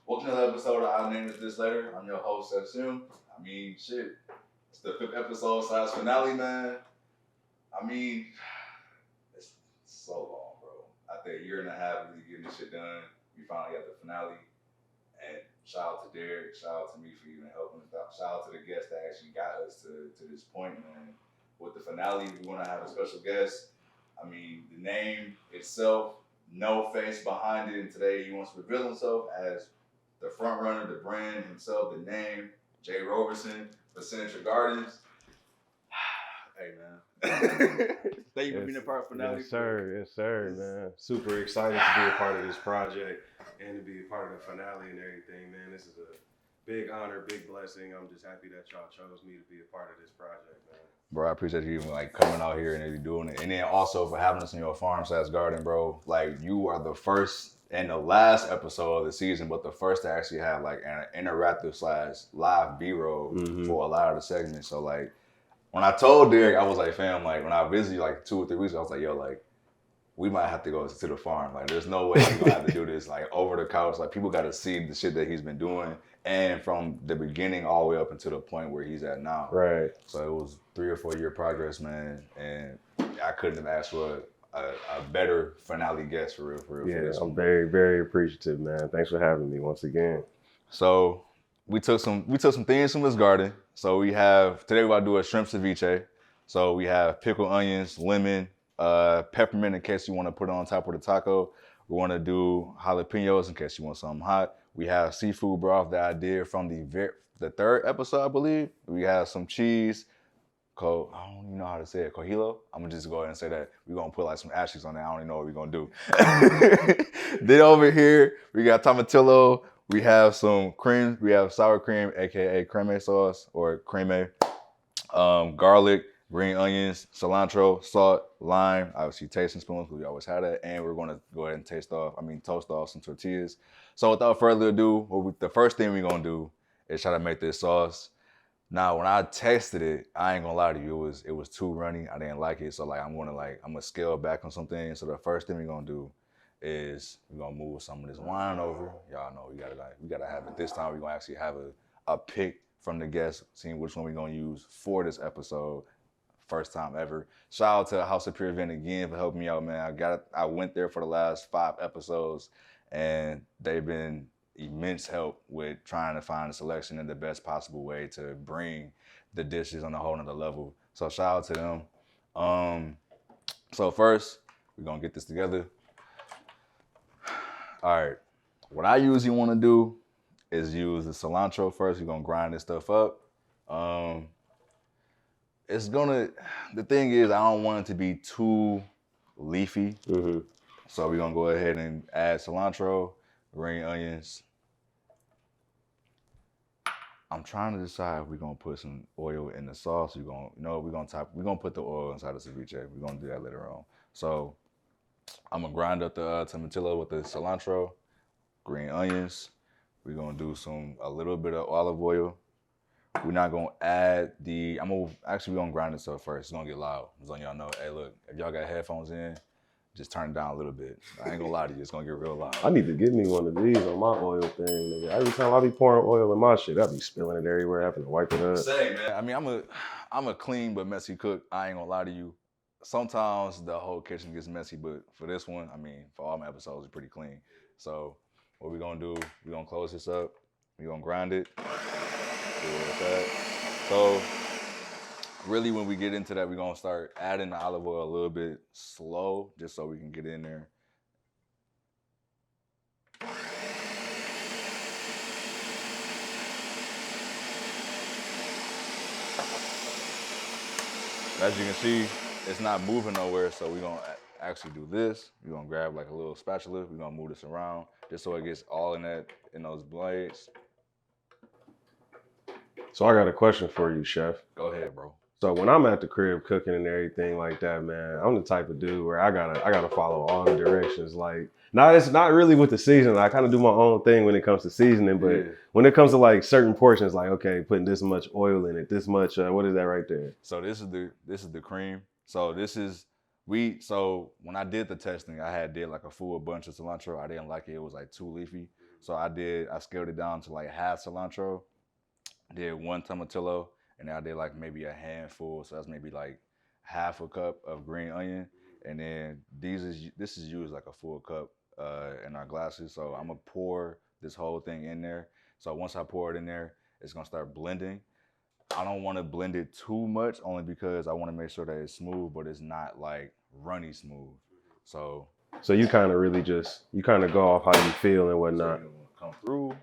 Welcome to the episode of I'll Name This Later. I'm your host, Shem. I mean, shit. It's the 5th episode / finale, man. I mean, it's so long, bro. After a year and a half really getting this shit done, we finally got the finale. And shout out to Derek, shout out to me for even helping us out. Shout out to the guests that actually got us to this point, man. With the finale, we want to have a special guest. I mean, the name itself, no face behind it, and today he wants to reveal himself as the front runner, the brand himself, the name, Jay Roberson for Signature Gardens. Hey, man. Thank you for being a part of finale. Yes, sir, man. Super excited to be a part of this project and to be a part of the finale and everything, man. This is a big honor, big blessing. I'm just happy that y'all chose me to be a part of this project, man. Bro, I appreciate you even like coming out here and doing it. And then also for having us in your farm/garden, bro. Like you are the first and the last episode of the season, but the first to actually have like an interactive / live B-roll for a lot of the segments. So like when I told Derek, I was like, fam, like when I visited like 2 or 3 weeks ago, I was like, yo, like we might have to go to the farm. Like there's no way we're gonna have to do this like over the couch. Like people gotta see the shit that he's been doing. And from the beginning all the way up until the point where he's at now. Right. So it was 3 or 4 year progress, man. And I couldn't have asked for a better finale guest for real. Yeah, I'm very, very appreciative, man. Thanks for having me once again. So we took some things from his garden. So we have, today we're about to do a shrimp ceviche. So we have pickled onions, lemon, peppermint in case you want to put it on top of the taco. We want to do jalapenos in case you want something hot. We have seafood broth that I did from the 3rd episode, I believe. We have some cheese. I don't even know how to say it. Cojilo? I'm going to just go ahead and say that. We're going to put like some ashes on there. I don't even know what we're going to do. Then over here, we got tomatillo. We have some cream. We have sour cream, a.k.a. crème sauce or crème. Garlic, green onions, cilantro, salt, lime, obviously tasting spoons, because we always had that. And we're going to go ahead and toast off some tortillas. So without further ado, the first thing we're going to do is try to make this sauce. Now, when I tasted it, I ain't gonna lie to you, it was too runny. I didn't like it. So like I'm gonna scale back on some things. So the first thing we're gonna do is we're gonna move some of this wine over. Y'all know we gotta have it. This time we're gonna actually have a pick from the guests, seeing which one we're gonna use for this episode. First time ever. Shout out to House of Pure Event again for helping me out, man. I went there for the last 5 episodes and they've been immense help with trying to find a selection in the best possible way to bring the dishes on a whole nother level. So shout out to them. So first, we're gonna get this together. All right, what I usually wanna do is use the cilantro first. We're gonna grind this stuff up. The thing is, I don't want it to be too leafy. So we're gonna go ahead and add cilantro, green onions. I'm trying to decide if we're gonna put some oil in the sauce. We're gonna put the oil inside the ceviche. We're gonna do that later on. So I'm gonna grind up the tomatillo with the cilantro, green onions. We're gonna do a little bit of olive oil. We're not gonna add we're gonna grind this up first. It's gonna get loud. Just letting y'all know, hey look, if y'all got headphones in, just turn it down a little bit. I ain't gonna lie to you, it's gonna get real loud. I need to get me one of these on my oil thing, nigga. Every time I be pouring oil in my shit, I be spilling it everywhere, having to wipe it up. Same, man. I mean, I'm a clean but messy cook. I ain't gonna lie to you. Sometimes the whole kitchen gets messy, but for this one, I mean, for all my episodes, it's pretty clean. So what we're gonna do, we're gonna close this up. We're gonna grind it. Like that. So really when we get into that, we're gonna start adding the olive oil a little bit slow, just so we can get in there. As you can see, it's not moving nowhere, so we're gonna actually do this. We're gonna grab like a little spatula. We're gonna move this around just so it gets all in those blades. So I got a question for you, Chef. Go ahead, bro. So when I'm at the crib cooking and everything like that, man, I'm the type of dude where I gotta follow all the directions. Like, now it's not really with the seasoning. I kind of do my own thing when it comes to seasoning, but when it comes to like certain portions, like okay, putting this much oil in it, this much, what is that right there? So this is the cream. So when I did the testing, I did like a full bunch of cilantro. I didn't like it. It was like too leafy. So I scaled it down to like half cilantro, did 1 tomatillo, and then I did like maybe a handful. So that's maybe like half a cup of green onion. And then this is used like a full cup in our glasses. So I'm gonna pour this whole thing in there. So once I pour it in there, it's gonna start blending. I don't want to blend it too much, only because I want to make sure that it's smooth, but it's not like runny smooth. So you kind of really you kind of go off how you feel and whatnot. so you come through.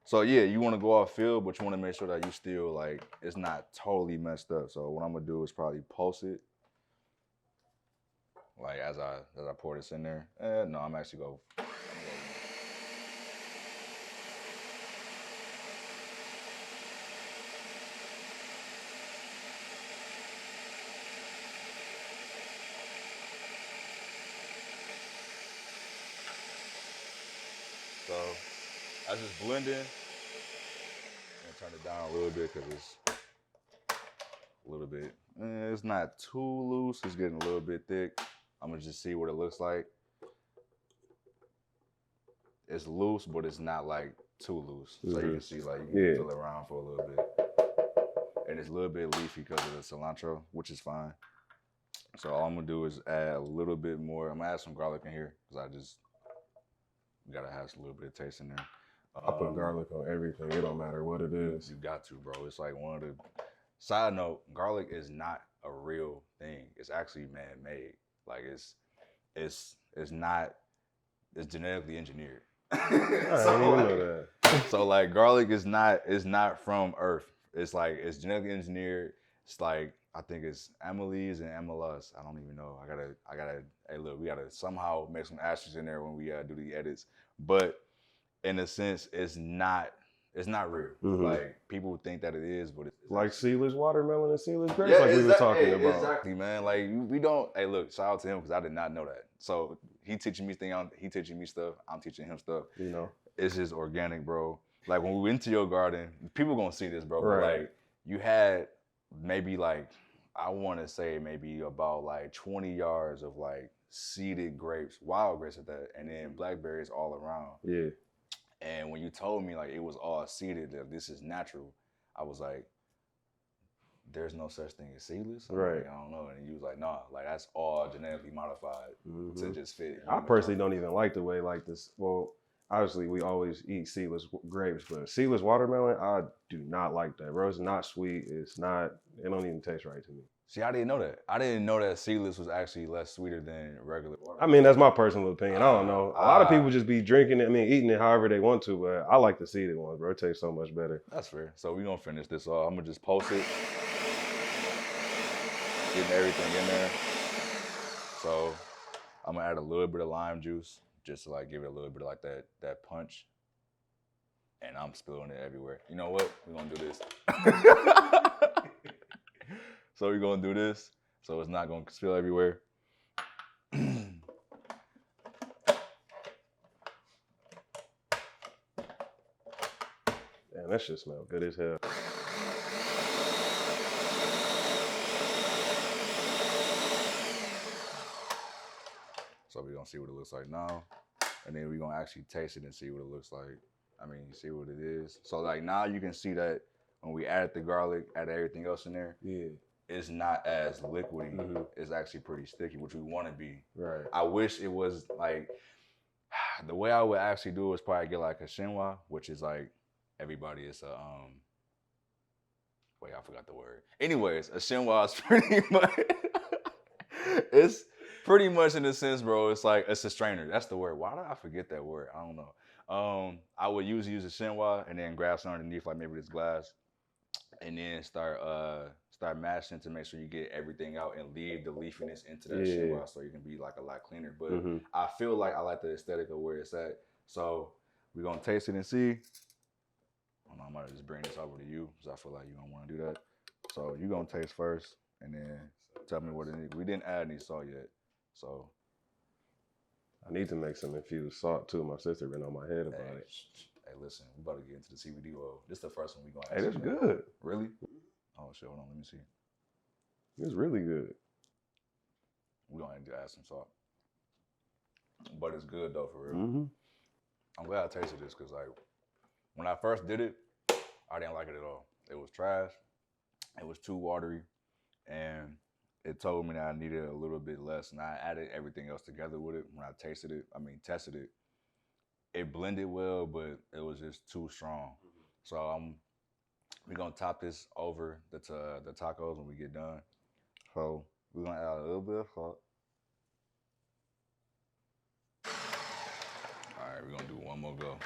So yeah, you want to go off field, but you want to make sure that you still like it's not totally messed up. So what I'm gonna do is probably pulse it, like as I pour this in there. No, I'm actually go. So I just blending and turn it down a little bit because it's a little bit. It's not too loose. It's getting a little bit thick. I'm gonna just see what it looks like. It's loose, but it's not like too loose. So you can see like you can feel it around for a little bit. And it's a little bit leafy because of the cilantro, which is fine. So all I'm gonna do is add a little bit more. I'm gonna add some garlic in here because we gotta have a little bit of taste in there. I put garlic on everything. It don't matter what it is. You got to, bro. It's like one of the. Side note: garlic is not a real thing. It's actually man-made. Like it's not. It's genetically engineered. I didn't even know that. So like garlic is not from Earth. It's like it's genetically engineered. It's like I think it's amylase and amylase. I don't even know. I gotta. Hey, look, we gotta somehow make some asterisks in there when we do the edits. But in a sense, it's not real. Like people think that it is, but it's like seedless watermelon and seedless grapes, like we were talking about. Exactly, man. Like we don't. Hey, look, shout out to him because I did not know that. So he teaching me things. He teaching me stuff. I'm teaching him stuff. You know, it's just organic, bro. Like when we went to your garden, people gonna see this, bro. Right. But like you had maybe like I want to say maybe about like 20 yards of like seeded grapes, wild grapes at that, and then blackberries all around. Yeah. And when you told me like it was all seeded, that this is natural, I was like, there's no such thing as seedless. Right. Like, I don't know. And you was like, nah, like that's all genetically modified to just fit. I personally don't even like the way like this. Well, obviously we always eat seedless grapes, but seedless watermelon, I do not like that, bro. It's not sweet. It don't even taste right to me. See, I didn't know that. I didn't know that seedless was actually less sweeter than regular water. I mean, that's my personal opinion. I don't know. A lot of people just be drinking it, eating it however they want to, but I like the seeded ones, bro. It tastes so much better. That's fair. So we're going to finish this off. I'm going to just post it. Getting everything in there. So I'm going to add a little bit of lime juice just to like give it a little bit of like that punch. And I'm spilling it everywhere. You know what? We're going to do this. So we're gonna do this, so it's not gonna spill everywhere. Man, that shit smell good as hell. So we're gonna see what it looks like now, and then we're gonna actually taste it and see what it looks like. I mean, see what it is. So like now you can see that when we added the garlic, added everything else in there. Yeah. It's not as liquidy. It's actually pretty sticky, which we want to be. Right. I wish it was like the way I would actually do it is probably get like a chinois, which is like everybody is a wait, I forgot the word. Anyways, a chinois is pretty much it's pretty much in a sense, bro. It's like it's a strainer. That's the word. Why did I forget that word? I don't know. I would usually use a chinois and then grab some underneath, like maybe this glass, and then start mashing to make sure you get everything out and leave the leafiness into that chinois so you can be like a lot cleaner. But I feel like I like the aesthetic of where it's at. So we're gonna taste it and see. I might just bring this over to you because I feel like you're gonna want to do that. So you're gonna taste first and then tell me what it is. We didn't add any salt yet. So I need to make some infused salt too. My sister been on my head about it. Hey, listen, we about to get into the CBD oil. This is the first one we gonna. Hey, that's good. Really? Oh shit! Hold on, let me see. It's really good. We're gonna add some salt, but it's good though for real. I'm glad I tasted this because like when I first did it, I didn't like it at all. It was trash. It was too watery, and it told me that I needed a little bit less. And I added everything else together with it. When I tested it, it blended well, but it was just too strong. So we're gonna top this over the tacos when we get done. So we're gonna add a little bit of salt. All right, we're gonna do one more go.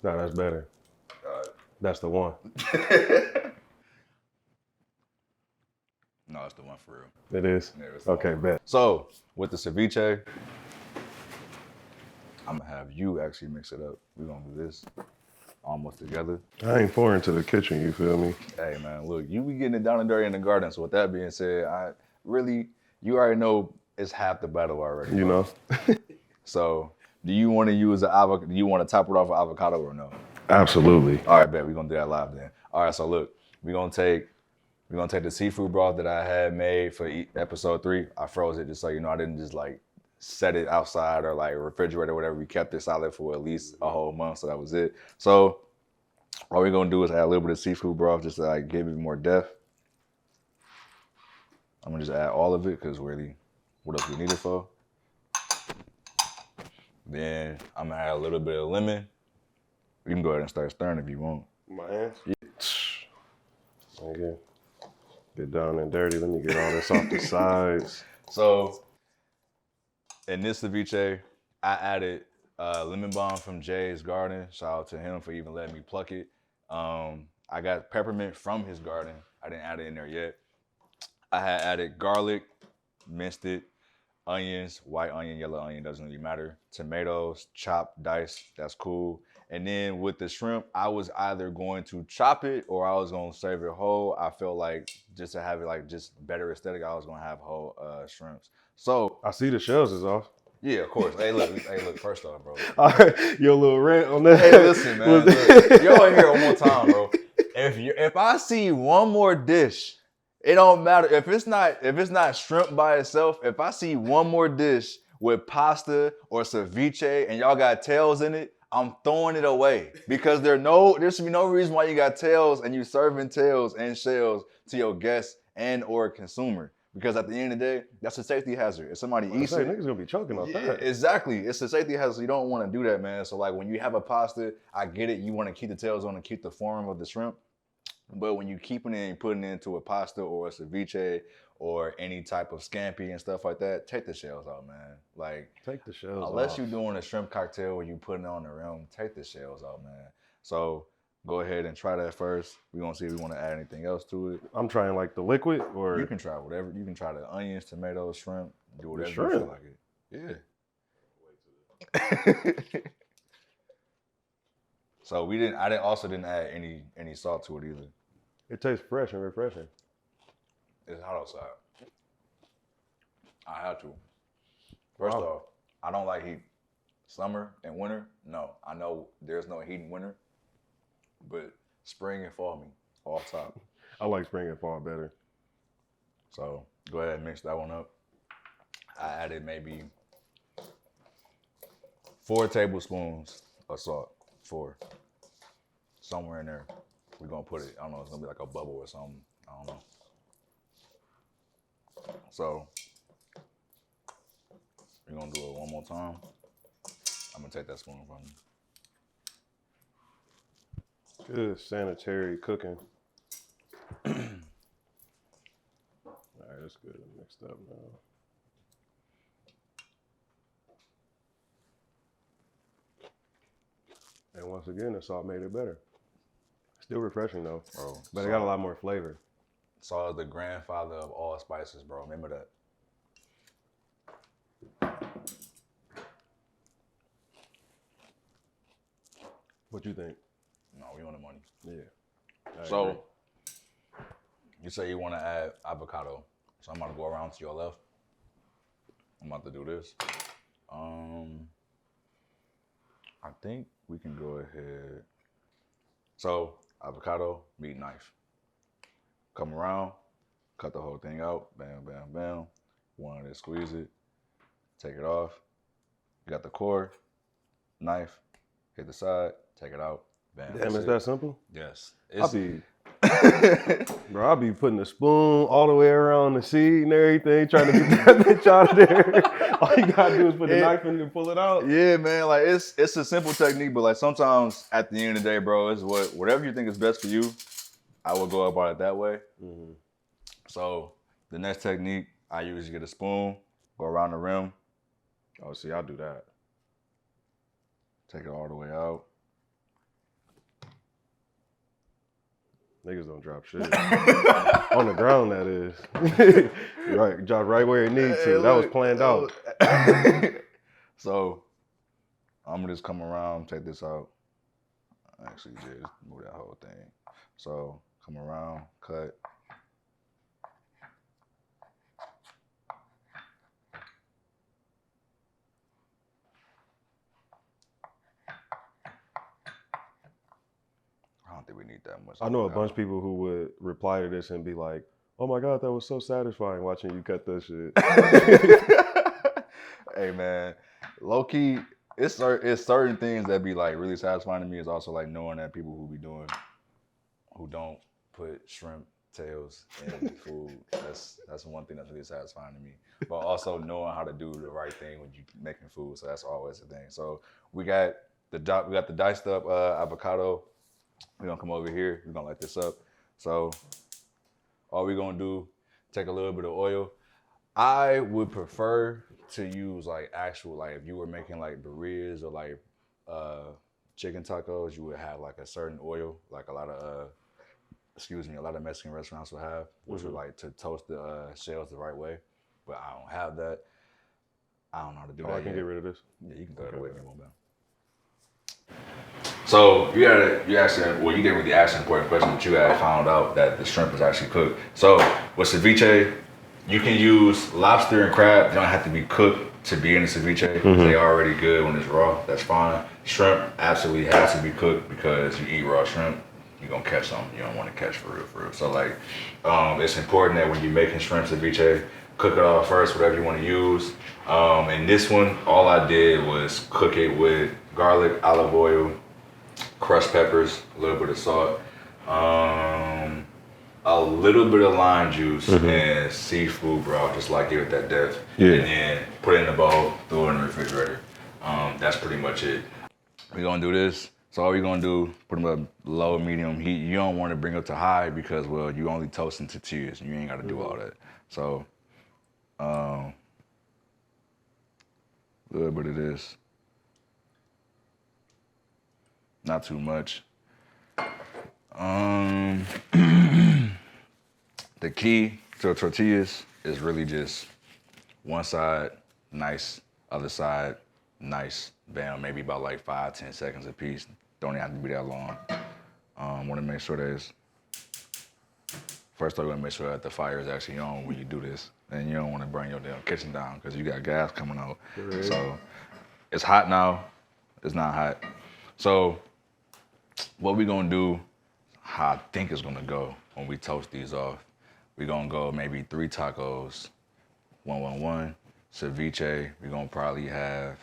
No, that's better. That's the one. No, it's the one for real. It is? Yeah, it's the Okay, one. bet. So with the ceviche, I'm gonna have you actually mix it up. We're gonna do this almost together. I ain't foreign to the kitchen, you feel me? Hey man, look, you be getting it down and dirty in the garden. So with that being said, you already know it's half the battle already. You bro. know? So do you want to use an avocado? Do you want to top it off with avocado or no? Absolutely. All right, bet we're gonna do that live then. All right, so look, we're gonna take the seafood broth that I had made for episode 3. I froze it just so you know I didn't just like set it outside or like refrigerator or whatever. We kept it solid for at least a whole month, so that was it. So all we're gonna do is add a little bit of seafood broth just to like give it more depth. I'm gonna just add all of it because really, what else we need it for? Then I'm gonna add a little bit of lemon. You can go ahead and start stirring if you want. My hands? Okay. Get down and dirty. Let me get all this off the sides. So in this ceviche, I added lemon balm from Jay's garden. Shout out to him for even letting me pluck it. I got peppermint from his garden. I didn't add it in there yet. I had added garlic, minced it, onions, white onion, yellow onion, doesn't really matter. Tomatoes, chopped, diced, that's cool. And then with the shrimp, I was either going to chop it or I was gonna serve it whole. I felt like just to have it like just better aesthetic, I was gonna have whole shrimps. So I see the shells is off. yeah, of course. Hey, look. First off, bro. All right, your little rant on that. Hey, listen, man. Look, y'all in here one more time, bro. If I see one more dish, it don't matter if it's not shrimp by itself. If I see one more dish with pasta or ceviche and y'all got tails in it, I'm throwing it away because there should be no reason why you got tails and you serving tails and shells to your guests and or consumer. Because at the end of the day, that's a safety hazard. If somebody eats it, niggas gonna be choking off that. Exactly. It's a safety hazard. So you don't want to do that, man. So like when you have a pasta, I get it. You want to keep the tails on and keep the form of the shrimp. But when you keeping it and putting it into a pasta or a ceviche or any type of scampi and stuff like that, take the shells out, man. Like Take the shells unless off. you're doing a shrimp cocktail where you putting it on the rim, take the shells out, man. So go ahead and try that first. We're gonna see if we want to add anything else to it. I'm trying like the liquid or You can try whatever. You can try the onions, tomatoes, shrimp, do whatever you shrimp? feel like it. Yeah. So I also didn't add any salt to it either. it tastes fresh and refreshing. It's hot outside. I had to. First Wow. off, I don't like heat. Summer and winter, no. I know there's no heat in winter, but spring and fall me off top. I like spring and fall better. So go ahead and mix that one up. I added maybe 4 tablespoons of salt. 4. Somewhere in there. We're gonna put it, I don't know, it's gonna be like a bubble or something. I don't know. So we're gonna do it one more time. I'm gonna take that spoon from you. Good sanitary cooking. All right, that's good. Mixed up now. And once again, the salt made it better. Still refreshing though, Bro, but it got a lot more flavor. Salt is the grandfather of all spices, bro. Remember that. What you think? No, we want the money. Yeah. I So agree. you say you want to add avocado. So I'm about to go around to your left. I'm about to do this. I think we can go ahead. So avocado, meat knife. Come around, cut the whole thing out. Bam, bam, bam. One, to squeeze it. Take it off. You got the core, knife, hit the side, take it out. Bam. Damn, is that simple? Yes. I'll be putting the spoon all the way around the seed and everything, trying to get that bitch out of there. All you gotta do is put the knife in and pull it out. Yeah, man. Like it's a simple technique, but like sometimes at the end of the day, bro, it's whatever you think is best for you. I will go about it that way. Mm-hmm. So the next technique, I usually get a spoon, go around the rim. Oh, see, I'll do that. Take it all the way out. Niggas don't drop shit. On the ground, that is. Right, drop right where it needs to. That was planned out. So, I'm gonna just come around, take this out. Actually, just move that whole thing. So, come around, cut. I don't think we need that much. I know a bunch of people who would reply to this and be like, "Oh my God, that was so satisfying watching you cut that shit." Hey man, low key, it's certain things that be like really satisfying to me. Is also like knowing that people who don't put shrimp tails in food. That's one thing that's really satisfying to me. But also knowing how to do the right thing when you making food. So that's always a thing. So we got the diced up avocado. We're gonna come over here. We're gonna light this up. So all we're gonna do, take a little bit of oil. I would prefer to use like actual, like if you were making like burritos or like chicken tacos, you would have like a certain oil, like a lot of Mexican restaurants will have, which would like to toast the shells the right way. But I don't have that. I don't know how to do that. I can get rid of this. Yeah, you can throw it away if you want, man. So you gave me the actually important question that you had found out that the shrimp is actually cooked. So with ceviche, you can use lobster and crab. They don't have to be cooked to be in the ceviche. Mm-hmm. They're already good when it's raw. That's fine. Shrimp absolutely has to be cooked because you eat raw shrimp, you're gonna catch something you don't want to catch for real. So like, it's important that when you're making shrimp ceviche, cook it all first, whatever you want to use. And this one, all I did was cook it with garlic, olive oil, crushed peppers, a little bit of salt, a little bit of lime juice, and seafood broth, just like give it that depth. Yeah. And then put it in the bowl, throw it in the refrigerator. That's pretty much it. We're gonna do this. So all we're gonna do, put them up low, medium heat. You don't want to bring up to high because, well, you only toasting tortillas and you ain't gotta do all that. So, a little bit of this. Not too much. The key to tortillas is really just one side nice, other side nice. Bam, maybe about like 5-10 seconds a piece. Don't even have to be that long. Want to make sure that first I want to make sure that the fire is actually on when you do this. And you don't want to burn your damn kitchen down because you got gas coming out. Right. So it's hot now. It's not hot. So what we gonna do, how I think it's gonna go when we toast these off, we gonna go maybe 3 tacos, 111, ceviche. We gonna probably have,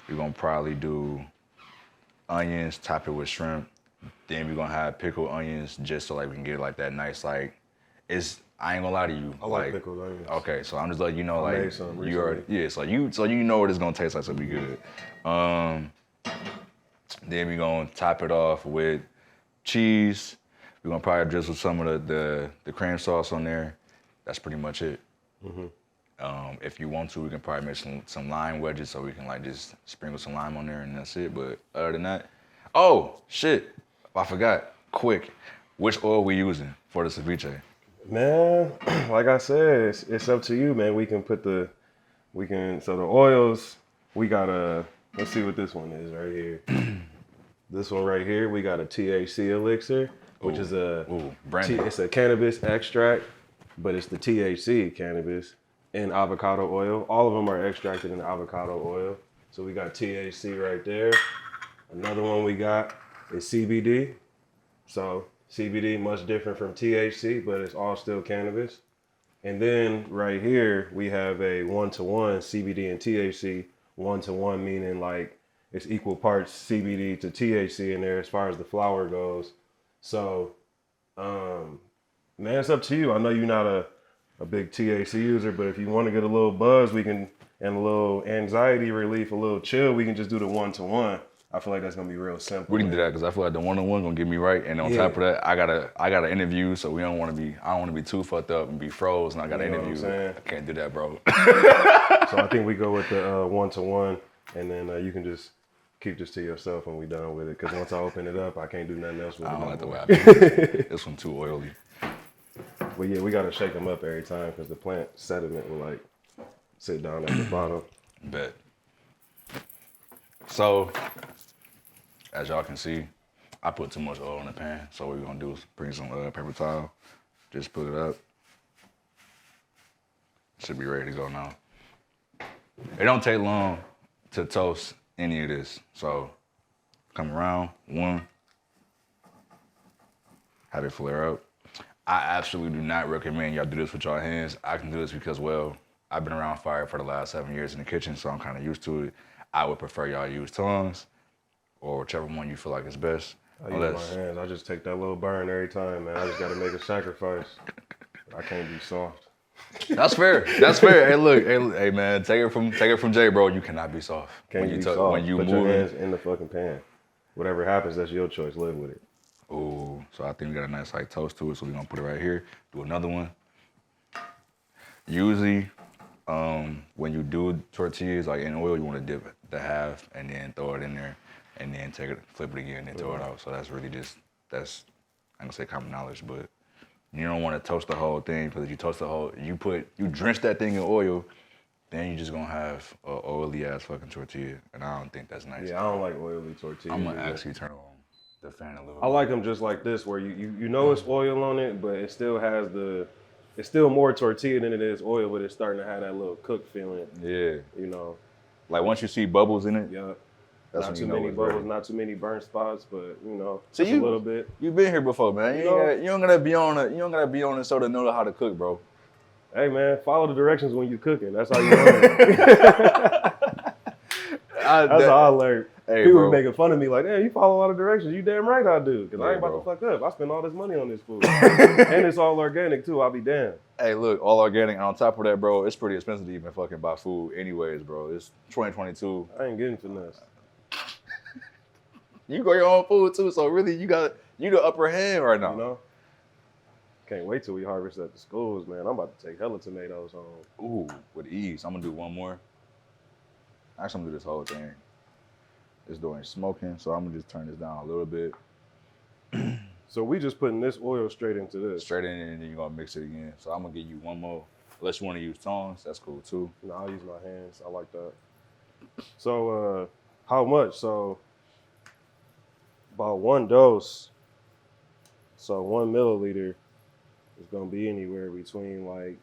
we gonna probably do onions, top it with shrimp. Then we gonna have pickled onions just so like we can get like that nice like, I ain't gonna lie to you. I like pickled onions. Okay, so I'm just letting you know I like made some so you know what it's gonna taste like, so we good. Then we gonna top it off with cheese. We're gonna probably drizzle some of the crème sauce on there. That's pretty much it. If you want to, we can probably make some lime wedges so we can like just sprinkle some lime on there and that's it. But other than that, oh shit, I forgot. Quick, which oil we using for the ceviche? Man, like I said, it's up to you, man. So the oils, we got let's see what this one is right here. This one right here, we got a THC elixir, which is it's a cannabis extract, but it's the THC cannabis and avocado oil. All of them are extracted in avocado oil. So we got THC right there. Another one we got is CBD. So CBD much different from THC, but it's all still cannabis. And then right here we have a 1-to-1 CBD and THC. 1-to-1 meaning like it's equal parts CBD to THC in there as far as the flower goes. So, man, it's up to you. I know you're not a big THC user, but if you want to get a little buzz, we can, and a little anxiety relief, a little chill, we can just do the 1-to-1. I feel like that's gonna be real simple. We can do that because I feel like the 1-on-1 gonna get me right, and on top of that, I gotta interview, so I don't want to be too fucked up and be froze, and I gotta interview. I can't do that, bro. So I think we go with the 1-to-1, and then you can just keep this to yourself when we're done with it. Because once I open it up, I can't do nothing else with it. I don't like the way I do it. This one too oily. But yeah, we gotta shake them up every time because the plant sediment will like sit down at the bottom. Bet. So, as y'all can see, I put too much oil in the pan. So what we're gonna do is bring some paper towel, just put it up. Should be ready to go now. It don't take long to toast any of this. So come around, one, have it flare up. I absolutely do not recommend y'all do this with y'all hands. I can do this because, well, I've been around fire for the last 7 years in the kitchen, so I'm kind of used to it. I would prefer y'all use tongs or whichever one you feel like is best. I use my hands. I just take that little burn every time, man. I just gotta make a sacrifice. I can't be soft. That's fair. That's fair. Hey, look, hey man, take it from Jay, bro. You cannot be soft. Can't be soft. When you put your hands in the fucking pan. Whatever happens, that's your choice. Live with it. Ooh, so I think we got a nice like toast to it. So we're gonna put it right here. Do another one. Usually, when you do tortillas like in oil, you want to dip the half and then throw it in there, and then take it, flip it again, and then throw it out. So that's really just I'm gonna say common knowledge, but you don't want to toast the whole thing because if you toast the whole, you drench that thing in oil, then you're just gonna have a oily ass fucking tortilla, and I don't think that's nice. Yeah, I don't like oily tortillas. I'm gonna actually turn on the fan a little bit. I like them just like this, where you know it's oil on it, but it still has it's still more tortilla than it is oil, but it's starting to have that little cooked feeling. Yeah. You know. Like once you see bubbles in it. Yeah. That's not too many bubbles, not too many burnt spots, but you know, so a little bit. You've been here before, man. You don't gotta be on it so to know how to cook, bro. Hey man, follow the directions when you're cooking. That's how you learn. That's how I learned. Hey, people bro. were making fun of me like, "Damn, you follow a lot of directions." You damn right I do, because I ain't about to fuck up. I spend all this money on this food, and it's all organic too. I'll be damned. Hey, look, all organic, and on top of that, bro, it's pretty expensive to even fucking buy food, anyways, bro. It's 2022. I ain't getting finesse. You grow your own food too, so really you the upper hand right now. You know? Can't wait till we harvest at the schools, man. I'm about to take hella tomatoes home. Ooh, with ease. I'm gonna do one more. Actually, I'm gonna do this whole thing. It's doing smoking, so I'm gonna just turn this down a little bit. So we just putting this oil straight into this. Straight in, and then you're gonna mix it again. So I'm gonna give you one more. Unless you wanna use tongs, that's cool too. No, I'll use my hands. I like that. So how much? So about one dose. So 1 milliliter is gonna be anywhere between like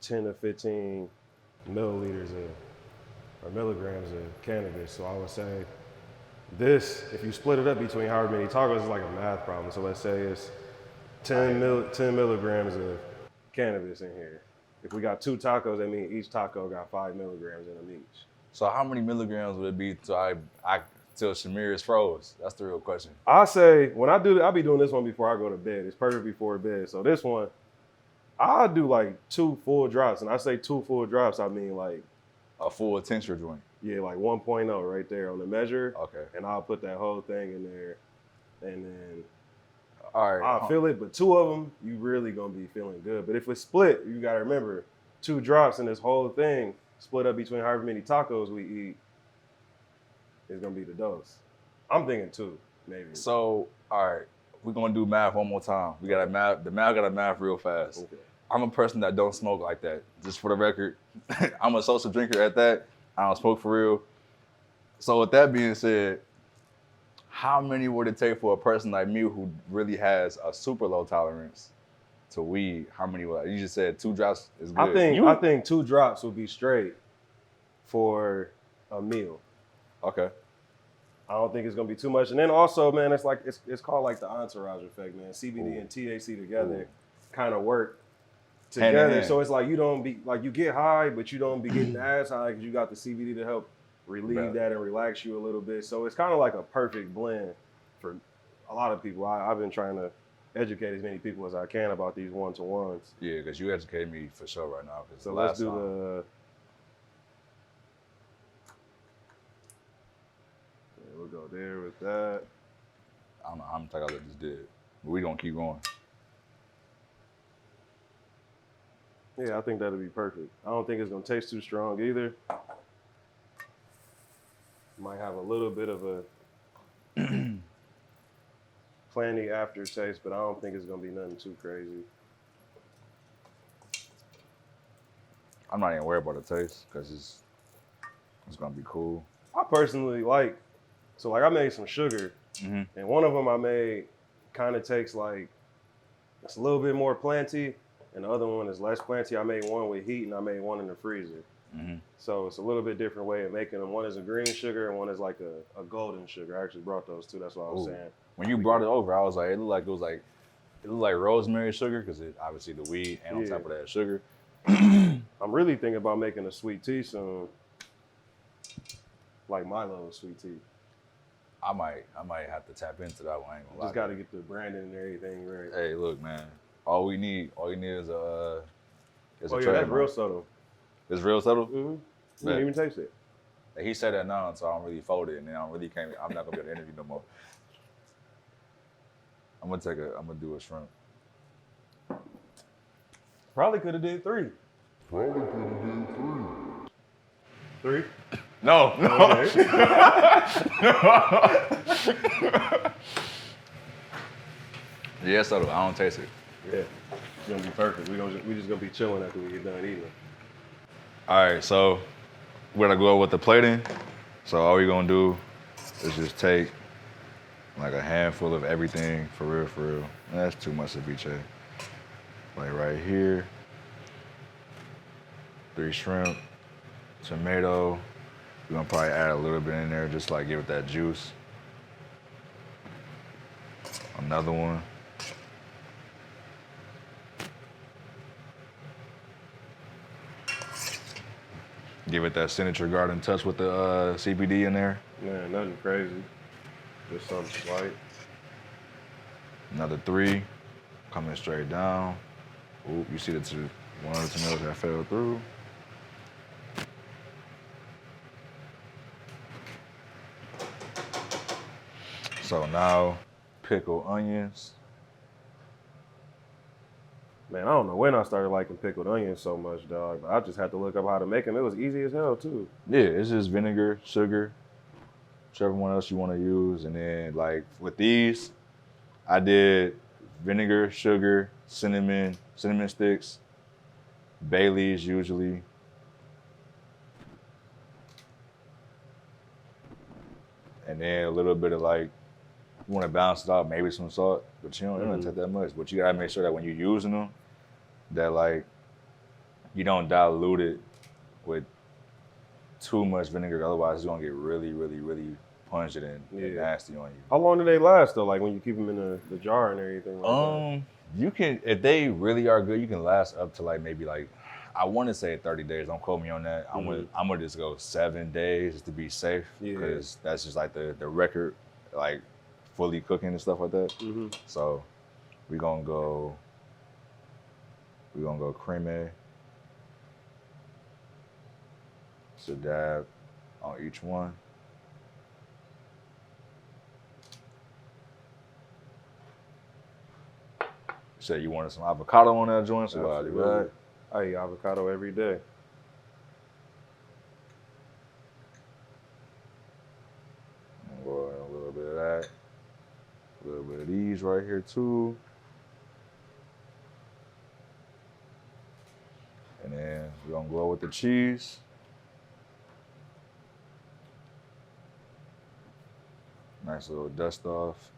10 to 15 milliliters or milligrams of cannabis. So I would say this, if you split it up between however many tacos, it's like a math problem. So let's say it's 10 milligrams of cannabis in here. If we got 2 tacos, that means each taco got 5 milligrams in them each. So how many milligrams would it be till Shamir is froze? That's the real question. I say, when I do, I'll be doing this one before I go to bed. It's perfect before bed. So this one, I'll do like 2 full drops. And I say 2 full drops, I mean like a full tincture joint. Yeah, like 1.0 right there on the measure. Okay. And I'll put that whole thing in there. And then all right, I'll feel it. But 2 of them, you really going to be feeling good. But if it's split, you got to remember, 2 drops in this whole thing, split up between however many tacos we eat, is going to be the dose. I'm thinking 2, maybe. So, all right, we're going to do math one more time. We got to math. The math got to math real fast. Okay. I'm a person that don't smoke like that, just for the record. I'm a social drinker at that. I don't smoke for real. So with that being said, how many would it take for a person like me who really has a super low tolerance to weed? How many would you just said 2 drops is good? I think 2 drops would be straight for a meal. Okay. I don't think it's gonna be too much. And then also, man, it's like it's called like the entourage effect, man. CBD and THC together kind of work together. So it's like you don't be like you get high, but you don't be getting as high because you got the CBD to help relieve that and relax you a little bit. So it's kind of like a perfect blend for a lot of people. I've been trying to educate as many people as I can about these one-to-ones. Yeah, because you educated me for sure right now. So let's do the. We'll go there with that. I don't know how many times I just did, but we gonna keep going. Yeah, I think that'll be perfect. I don't think it's gonna taste too strong either. Might have a little bit of a planty aftertaste, but I don't think it's gonna be nothing too crazy. I'm not even worried about the taste because it's gonna be cool. I personally like, so like I made some sugar, and one of them I made kind of tastes like it's a little bit more planty, and the other one is less planty. I made one with heat, and I made one in the freezer. So it's a little bit different way of making them. One is a green sugar, and one is like a golden sugar. I actually brought those two. That's what I was saying. When you brought it over, I was like, it looked like rosemary sugar because it obviously the weed and on top of that sugar. I'm really thinking about making a sweet tea soon, like Milo sweet tea. I might have to tap into that one. I ain't gonna lie. Just got to get the branding and everything right. Hey, look, man. All you need is a. Is a that's real subtle. It's real subtle. You didn't even taste it. He said that now, so I don't really fold it, and then I'm not gonna be able to interview no more. I'm gonna do a shrimp. Probably could have did 3. Three? No. Okay. Yeah, subtle. I don't taste it. Yeah, it's gonna be perfect. We just gonna be chilling after we get done eating. All right, so we're gonna go with the plating. So all we're gonna do is just take like a handful of everything, for real. That's too much ceviche. Like right here, 3 shrimp, tomato. We're gonna probably add a little bit in there, just like give it that juice. Another one. Give it that signature garden touch with the CBD in there. Man, nothing crazy. Just something slight. Another 3, coming straight down. Oop, you see one of the tomatoes that fell through. So now, pickled onions. Man, I don't know when I started liking pickled onions so much, dog. But I just had to look up how to make them. It was easy as hell, too. Yeah, it's just vinegar, sugar, whichever one else you want to use. And then, like, with these, I did vinegar, sugar, cinnamon sticks, bay leaves usually. And then a little bit of, like, you want to balance it out, maybe some salt, but you don't take that much. But you gotta make sure that when you're using them, that like you don't dilute it with too much vinegar. Otherwise, it's gonna get really, really, really pungent and nasty on you. How long do they last though? Like when you keep them in the jar and everything like that? You can, if they really are good, you can last up to like maybe like, I want to say 30 days. Don't quote me on that. I'm gonna just go 7 days just to be safe because that's just like the record, like fully cooking and stuff like that. So we're gonna go crème. So dab on each one. You said you wanted some avocado on that joint, so I'll do that. I eat avocado every day. Boy, a little bit of that. A little bit of these right here too. And then we're gonna go with the cheese. Nice little dust off.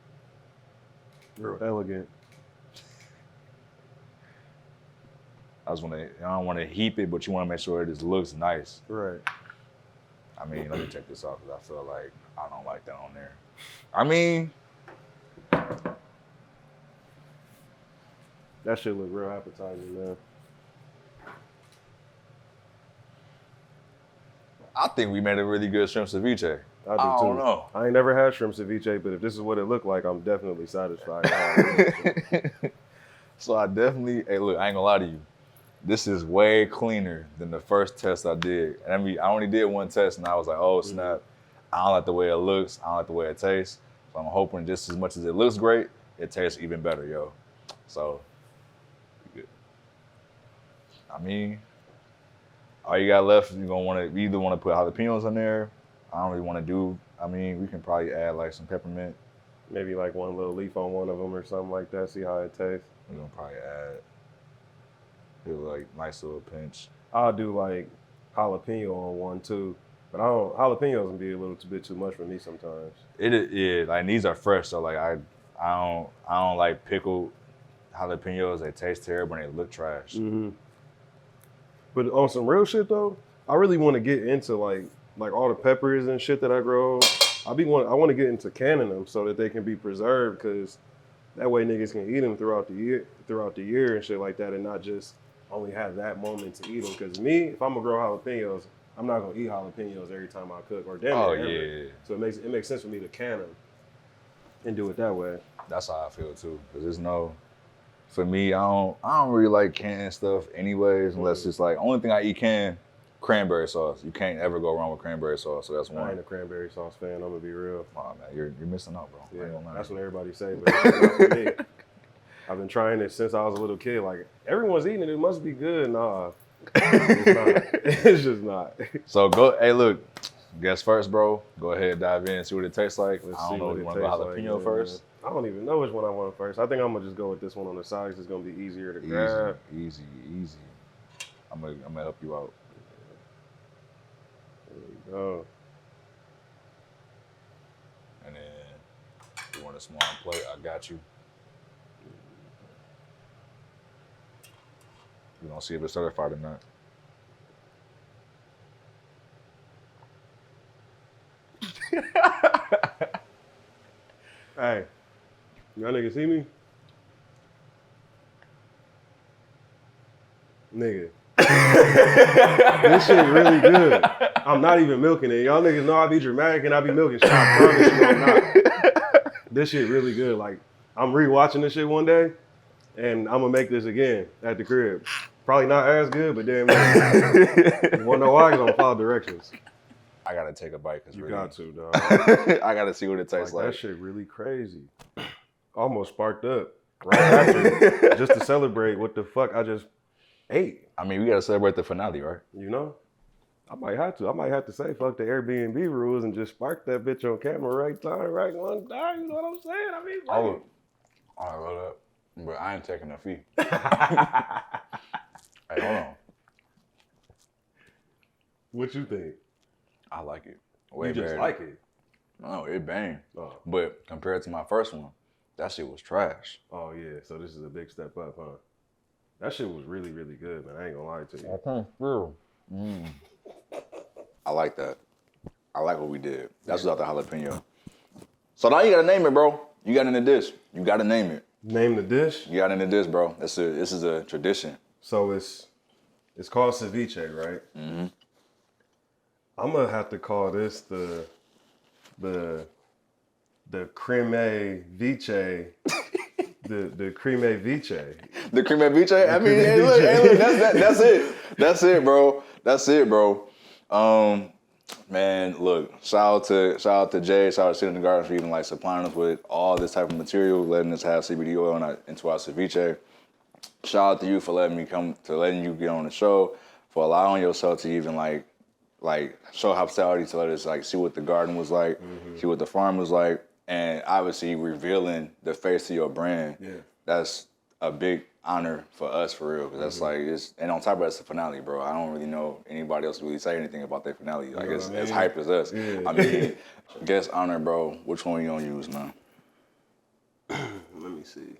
Real elegant. I don't want to heap it, but you want to make sure it just looks nice. Right. I mean, let me check this out because I feel like I don't like that on there. I mean, that shit look real appetizing, man. I think we made a really good shrimp ceviche. I do too. I don't know. I ain't never had shrimp ceviche, but if this is what it looked like, I'm definitely satisfied. So I definitely, hey, look, I ain't gonna lie to you. This is way cleaner than the first test I did. And I mean, I only did one test and I was like, oh, snap. I don't like the way it looks. I don't like the way it tastes. So I'm hoping just as much as it looks great, it tastes even better, yo. So, good. I mean, all you got left is you either want to put jalapenos in there. I don't really want to do, I mean, we can probably add like some peppermint. Maybe like one little leaf on one of them or something like that, see how it tastes. We're gonna probably do like nice little pinch. I'll do like jalapeno on one too. But jalapenos can be a little bit too much for me sometimes. It is, yeah, like these are fresh, so like I don't like pickled jalapenos. They taste terrible and they look trash. Mm-hmm. But on some real shit though, I really want to get into like all the peppers and shit that I grow. I want to get into canning them so that they can be preserved, because that way niggas can eat them throughout the year and shit like that, and not just only have that moment to eat them. Because me, if I'm gonna grow jalapenos, I'm not gonna eat jalapenos every time I cook or damn near ever. So it makes sense for me to can them and do it that way. That's how I feel too. Cause for me, I don't really like canned stuff anyways, unless it's like only thing I eat canned. Cranberry sauce. You can't ever go wrong with cranberry sauce, so that's one. I ain't a cranberry sauce fan, I'm gonna be real. Oh man, you're missing out, bro. Yeah, that's what everybody say, but it's not for me. I've been trying it since I was a little kid. Like, everyone's eating it, it must be good. Nah, it's not. It's just not. So hey look, guess first, bro. Go ahead, dive in, see what it tastes like. I don't know if you want to go jalapeno first. I don't even know which one I want first. I think I'm gonna just go with this one on the side. It's gonna be easier to grab. Easy. I'm gonna help you out. There we go. And then you want a small plate, I got you. We're gonna see if it's certified or not. Hey, y'all niggas see me? Nigga. This shit really good. I'm not even milking it. Y'all niggas know I be dramatic and I be milking shit. I promise you I'm not. This shit really good. Like, I'm rewatching this shit one day and I'm gonna make this again at the crib. Probably not as good, but damn it. You wanna know why? Because I'm follow directions. I gotta take a bite. You got to, dog. I gotta see what it tastes like. That shit really crazy. Almost sparked up right after, just to celebrate what the fuck I just ate. I mean, we gotta celebrate the finale, right? You know? I might have to say fuck the Airbnb rules and just spark that bitch on camera right one time. You know what I'm saying? I mean, I wrote up, but I ain't taking a fee. Hey, hold on. What you think? I like it. You just like it? No, it bang. Oh. But compared to my first one, that shit was trash. Oh yeah, so this is a big step up, huh? That shit was really, really good, man. I ain't gonna lie to you. I can't feel. I like that. I like what we did. That's without the jalapeno. So now you gotta name it, bro. You got in the dish. You gotta name it. Name the dish? You got in the dish, bro. This is a tradition. So it's called ceviche, right? Mm-hmm. I'm gonna have to call this the Crème Viche. The Crème Viche. The Crème Viche? I mean, hey, look, that's it, bro. That's it, bro. Man, look, shout out to Jay, shout out to City in the Garden for even like supplying us with all this type of material, letting us have CBD oil into our ceviche. Shout out to you for letting you get on the show, for allowing yourself to even like show hospitality to let us like see what the garden was like, see what the farm was like, and obviously revealing the face of your brand. Yeah. That's a big honor for us, for real, because that's like, and on top of that, it's the finale, bro. I don't really know anybody else really say anything about their finale. Like, it's as hype as us. Yeah. I mean, guest honor, bro. Which one you gonna use, man? Let me see.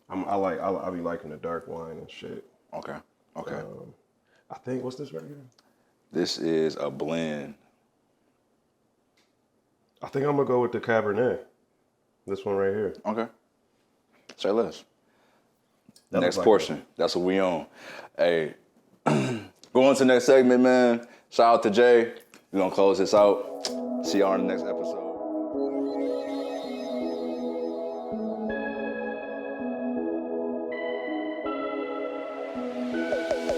I be liking the dark wine and shit. Okay. I think, what's this right here? This is a blend I think I'm gonna go with the Cabernet. This one right here. Okay. Say less. That Next looks like portion. That's what we on. Hey, going to the next segment, man. Shout out to Jay. We're gonna close this out. See y'all in the next episode.